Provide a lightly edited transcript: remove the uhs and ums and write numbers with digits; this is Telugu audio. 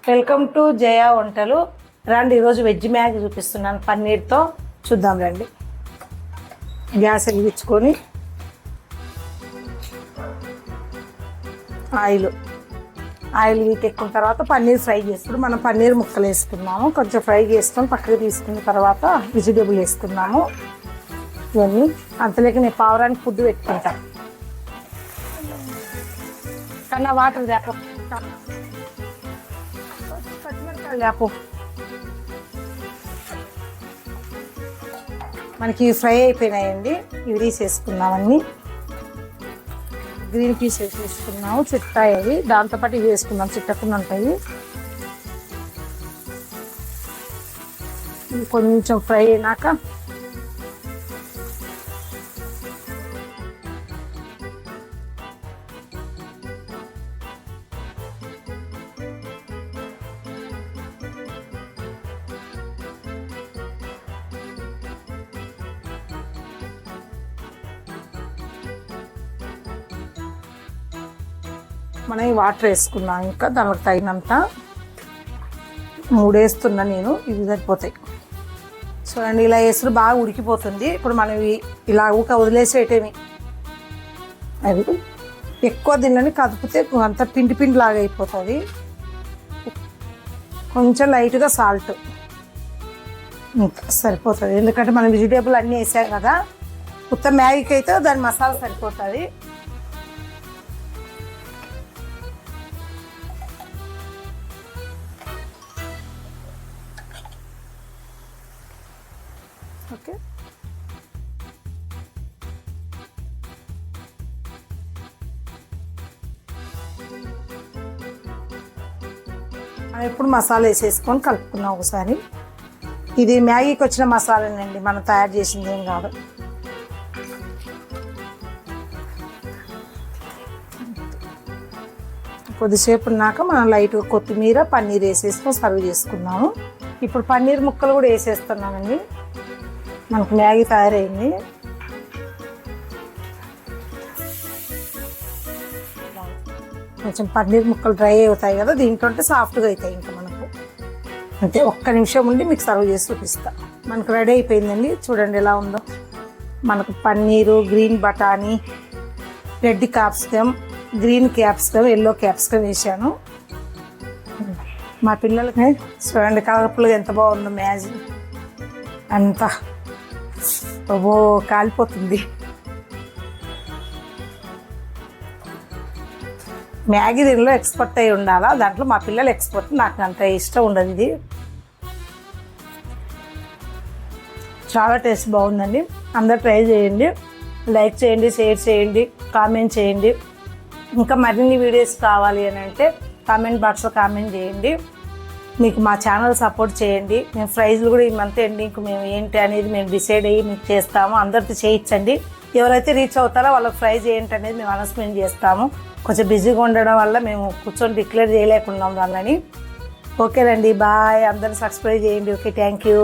వెల్కమ్ టు జయ వంటలు. రండి, ఈరోజు వెజ్ మ్యాగీ చూపిస్తున్నాను పన్నీర్తో. చూద్దాం రండి. గ్యాస్ వెలిగించుకొని ఆయిల్ వీటెక్కిన తర్వాత పన్నీర్ ఫ్రై చేసుకుని మనం పన్నీర్ ముక్కలు వేసుకున్నాము. కొంచెం ఫ్రై చేసుకొని పక్కకు తీసుకున్న తర్వాత వెజిటేబుల్ వేసుకున్నాము. ఇవన్నీ అంతలోకి నేను పావురానికి ఫుడ్ పెట్టుకుంటాను. కన్నా వాటర్ లేపో, పచ్చిమిరపకాయలు లేపో. మనకి ఫ్రై అయిపోయినాయండి. ఇవి తీసేసుకున్నామన్నీ. గ్రీన్ పీస్ వేసుకున్నాము, చిట్టాయి అవి. దాంతోపాటు ఇవి వేసుకున్నాం, చిట్టకుండా ఉంటాయి. ఇవి కొంచెం ఫ్రై అయినాక మనం ఈ వాటర్ వేసుకున్నాం. ఇంకా దానికి తగినంత 3 వేస్తున్నా నేను. ఇవి సరిపోతాయి. చూడండి, ఇలా వేసుడు బాగా ఉడికిపోతుంది. ఇప్పుడు మనం ఇలా ఊక వదిలేసేటేమి. అవి ఎక్కువ దీనిలోని కదిపితే అంత పిండి లాగా అయిపోతుంది. కొంచెం లైట్గా సాల్ట్ సరిపోతుంది. ఎందుకంటే మనం వెజిటేబుల్ అన్నీ వేసాం కదా. మొత్తం మ్యాగీకి అయితే దాని మసాలా సరిపోతుంది. ఓకే, ఇప్పుడు మసాలా వేసేసుకొని కలుపుకున్నాం ఒకసారి. ఇది మ్యాగీకి వచ్చిన మసాలానండి, మనం తయారు చేసింది ఏం కాదు. కొద్దిసేపు ఉన్నాక మనం లైట్గా కొత్తిమీర పన్నీర్ వేసేసుకొని సర్వ్ చేసుకున్నాము. ఇప్పుడు పన్నీర్ ముక్కలు కూడా వేసేస్తున్నామండి. మనకు మ్యాగీ తయారైంది. కొంచెం పన్నీర్ ముక్కలు డ్రై అవుతాయి కదా, దీంట్లో సాఫ్ట్గా అవుతాయి. ఇంకా మనకు అంతే. ఒక్క నిమిషం ఉండి మీకు సర్వ్ చేసి చూపిస్తా. మనకు రెడీ అయిపోయిందండి. చూడండి ఎలా ఉందో. మనకు పన్నీరు, గ్రీన్ బఠానీ, red capsicum, green capsicum, yellow capsicum వేసాను. మా పిల్లలకి చూడండి కలర్ఫుల్గా ఎంత బాగుందో మ్యాగీ. అంతా ఓ కాలిపోతుంది. మ్యాగీ దీనిలో ఎక్స్పర్ట్ అయి ఉండాలా. దాంట్లో మా పిల్లలు ఎక్స్పర్ట్. నాకు అంత ఇష్టం ఉండదు. ఇది చాలా టేస్ట్ బాగుందండి. అందరు ట్రై చేయండి. లైక్ చేయండి, షేర్ చేయండి, కామెంట్ చేయండి. ఇంకా మరిన్ని వీడియోస్ కావాలి అని అంటే కామెంట్ బాక్స్లో కామెంట్ చేయండి. మీకు మా ఛానల్ సపోర్ట్ చేయండి. మేము ప్రైజ్లు కూడా ఈ మంత్ ఎండింగ్కి మేము ఏంటి అనేది మేము డిసైడ్ అయ్యి మీకు చేస్తాము. అందరితో చేయించండి. ఎవరైతే రీచ్ అవుతారో వాళ్ళకి ప్రైజ్ ఏంటి అనేది మేము అనౌన్స్మెంట్ చేస్తాము. కొంచెం బిజీగా ఉండడం వల్ల మేము కూర్చొని డిక్లేర్ చేయలేకున్నాం వాళ్ళని. ఓకేనండి, బాయ్. అందరూ సబ్స్క్రైబ్ చేయండి. Okay, thank you.